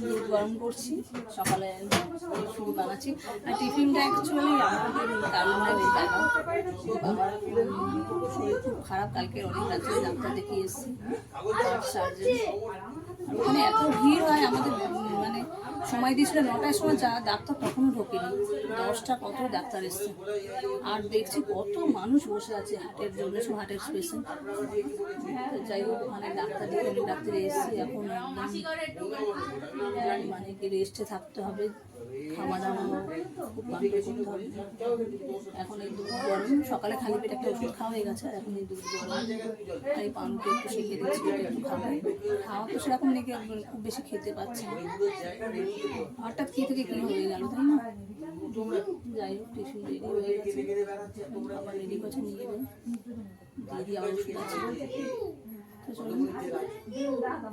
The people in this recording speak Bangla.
দুধ গরম করছি, সকালে শুধু বানাচ্ছি। আর টিফিনটা অ্যাকচুয়ালি আমাদের কারণে বাবার শরীর খুব খারাপ, কালকে অনেক রাত্রে ডাক্তার দেখিয়ে এসেছি, সার্জারি। ওখানে এত ভিড় হয়, আমাদের মানে সময় দিয়েছিল 9টার সময়, যা ডাক্তার তখনও ঢোকেনি, 10টা কত ডাক্তার এসছে। আর দেখছি কত মানুষ বসে আছে হার্টের জন্য, সব হার্টের পেশেন্ট। যাই হোক, ওখানে ডাক্তার দেখে ডাক্তার এসেছি। এখন মানে কি রেস্টে থাকতে হবে, খাওয়া দাওয়া খুব কন্ট্রোল করতে হবে। এখন এই দুধ গরম, সকালে খালি পেটে একটা ওষুধ খাওয়া হয়ে গেছে, আর এখন এই দুধ গরম আর এই পানকে একটু শিখে দিচ্ছি, একটু খাবে। খাওয়া তো সেরকম নাকি খুব বেশি খেতে পাচ্ছে না, হঠাৎ কি থেকে কী হয়ে গেল, তাই না? যাই হোক, টিফিন রেডি হয়ে গেছে, আবার রেডি করছে, নিয়ে যাবেন দিদি, আবার ওষুধ আছে তো চলুন।